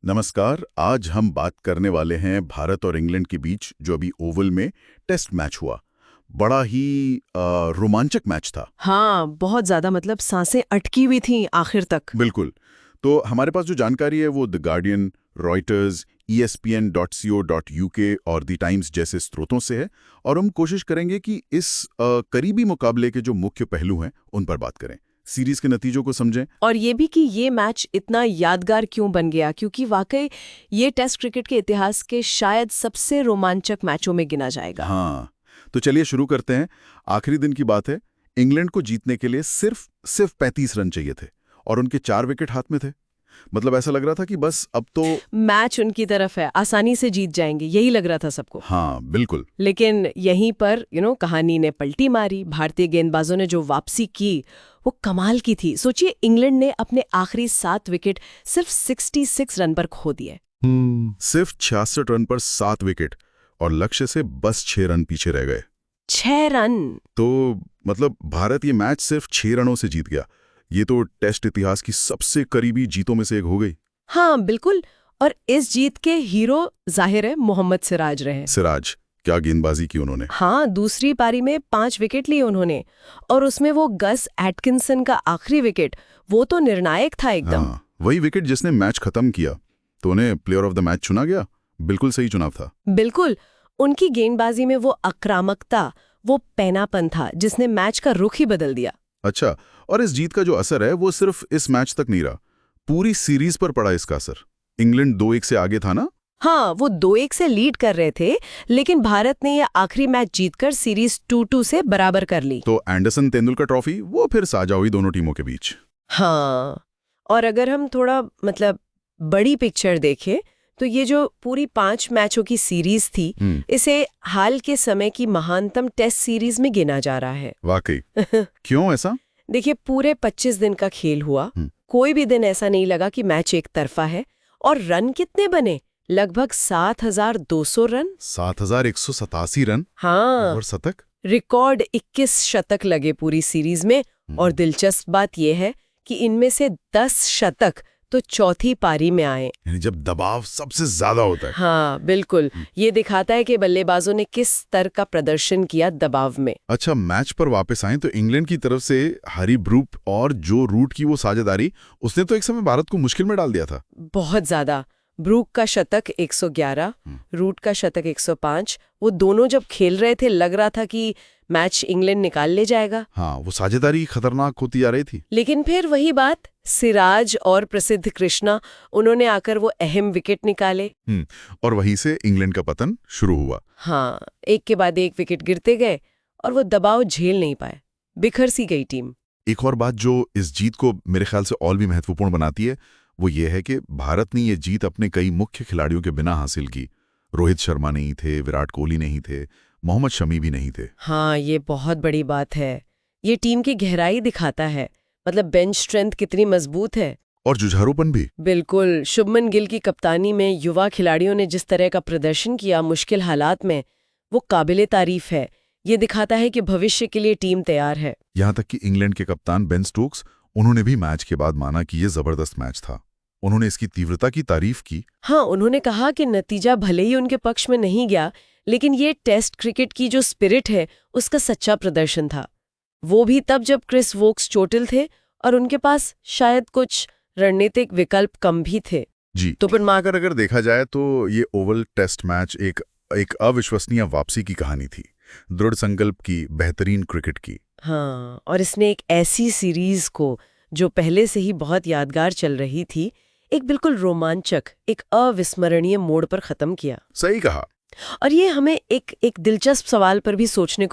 नमस्कार। आज हम बात करने वाले हैं भारत और इंग्लैंड के बीच जो अभी ओवल में टेस्ट मैच हुआ। बड़ा ही रोमांचक मैच था। हाँ, बहुत ज्यादा, मतलब सांसें अटकी हुई थी आखिर तक। बिल्कुल। तो हमारे पास जो जानकारी है वो द गार्डियन, रॉयटर्स, ESPN.co.uk और द टाइम्स जैसे स्रोतों से है, और हम कोशिश करेंगे कि इस करीबी मुकाबले के जो मुख्य पहलू हैं उन पर बात करें, सीरीज के नतीजों को समझें। और ये भी कि ये मैच इतना यादगार क्यों बन गया, क्योंकि वाकई ये टेस्ट क्रिकेट के इतिहास के शायद सबसे रोमांचक मैचों में गिना जाएगा। हाँ, तो चलिए शुरू करते हैं। आखिरी दिन की बात है। इंग्लैंड को जीतने के लिए सिर्फ 35 रन चाहिए थे और उनके 4 विकेट हाथ में थे। मतलब ऐसा लग रहा था कि बस अब तो मैच उनकी तरफ है, आसानी से जीत जाएंगे, यही लग रहा था सबको। हाँ बिल्कुल। लेकिन यहीं पर कहानी ने पलटी मारी। भारतीय गेंदबाजों ने जो वापसी की वो कमाल की थी। सोचिए, इंग्लैंड ने अपने आखिरी 7 विकेट सिर्फ 66 रन पर खो दिए। सिर्फ 66 रन पर 7 विकेट और लक्ष्य से बस 6 रन पीछे रह गए। 6 रन। तो मतलब भारत ये मैच सिर्फ 6 रनों से जीत गया। ये तो टेस्ट इतिहास की सबसे करीबी जीतों में से एक हो गई। हाँ बिल्कुल। और इस जीत के हीरो जाहिर है मोहम्मद सिराज रहे। सिराज, क्या गेंदबाजी की उन्होंने। हाँ, दूसरी पारी में 5 विकेट लिए उन्होंने, और उसमें वो गस एटकिंसन का आखिरी विकेट, वो तो निर्णायक था एकदम। हाँ, वही विकेट जिसने मैच खत्म किया। तो उन्हें प्लेयर ऑफ द मैच चुना गया। बिल्कुल सही चुनाव था। बिल्कुल। उनकी गेंदबाजी में वो आक्रामकता, वो पैनापन था जिसने मैच का रुख ही बदल दिया। अच्छा, और इस जीत का जो असर है वो सिर्फ इस मैच तक नहीं रहा, पूरी सीरीज पर पड़ा इसका असर। इंग्लैंड 2-1 से आगे था ना। हाँ, वो 2-1 से लीड कर रहे थे, लेकिन भारत ने यह आखिरी मैच जीतकर सीरीज 2-2 से बराबर कर ली। तो एंडरसन तेंदुलकर ट्रॉफी वो फिर साझा हुई दोनों टीमों के बीच। हाँ, और अगर हम थोड़ा बड़ी पिक्चर देखें तो ये जो पूरी 5 मैचों की सीरीज थी, इसे हाल के समय की महानतम टेस्ट सीरीज में गिना जा रहा है। वाकई। क्यों ऐसा? देखिए, पूरे 25 दिन का खेल हुआ, कोई भी दिन ऐसा नहीं लगा कि मैच एक तरफा है। और रन कितने बने? लगभग 7,200 रन। 7,187 रन। हाँ, और शतक। रिकॉर्ड 21 शतक लगे पूरी सीरीज में। और दिलचस्प बात यह है कि इनमें से 10 शतक तो चौथी पारी में आए, यानी जब दबाव सबसे ज्यादा होता है। हाँ बिल्कुल। ये दिखाता है कि बल्लेबाजों ने किस स्तर का प्रदर्शन किया दबाव में। अच्छा, मैच पर वापस आए तो इंग्लैंड की तरफ से हैरी ब्रूक और जो रूट की वो साझेदारी, उसने तो एक समय भारत को मुश्किल में डाल दिया था। बहुत ज्यादा। ब्रूक का शतक 111, रूट का शतक 105, वो दोनों जब खेल रहे थे लग रहा था कि मैच इंग्लैंड निकाल ले जाएगा। हाँ, वो साझेदारी खतरनाक होती जा रही थी। लेकिन फिर वही बात, सिराज और प्रसिद्ध कृष्णा, उन्होंने आकर वो अहम विकेट निकाले। और वहीं से इंग्लैंड का पतन शुरू हुआ। हाँ, एक के बाद एक विकेट गिरते गए और वो दबाव झेल नहीं पाए, बिखर सी गई टीम। एक और बात जो इस जीत को मेरे ख्याल से और भी महत्वपूर्ण बनाती है वो ये है कि भारत ने ये जीत अपने कई मुख्य खिलाड़ियों के बिना हासिल की। रोहित शर्मा नहीं थे, विराट कोहली नहीं थे, मोहम्मद शमी भी नहीं थे। हाँ, ये बहुत बड़ी बात है। ये टीम की गहराई दिखाता है, मतलब बेंच स्ट्रेंथ कितनी मजबूत है। और जुझारूपन भी। बिल्कुल। शुभमन गिल की कप्तानी में युवा खिलाड़ियों ने जिस तरह का प्रदर्शन किया मुश्किल हालात में, वो काबिले तारीफ है। ये दिखाता है कि भविष्य के लिए टीम तैयार है। यहाँ तक कि इंग्लैंड के कप्तान बेन स्टोक्स, उन्होंने भी मैच के बाद माना कि ये जबरदस्त मैच था। उन्होंने इसकी तीव्रता की तारीफ की। हाँ, उन्होंने कहा कि नतीजा भले ही उनके पक्ष में नहीं गया, लेकिन ये टेस्ट क्रिकेट की जो स्पिरिट है उसका सच्चा प्रदर्शन था। वो भी तब जब क्रिस वोक्स चोटिल थे और उनके पास शायद कुछ रणनीतिक विकल्प कम भी थे। जी, तो फिर अगर देखा जाए तो ये ओवल टेस्ट मैच एक अविश्वसनीय वापसी की कहानी थी, दृढ़ संकल्प की, बेहतरीन क्रिकेट की। हाँ, और इसने एक ऐसी सीरीज को जो पहले से ही बहुत यादगार चल रही थी, एक बिल्कुल रोमांचक, एक अविस्मरणीय मोड़ पर खत्म किया। सही कहा। और ये हमें एक दिलचस्प सवाल पर भी सोचने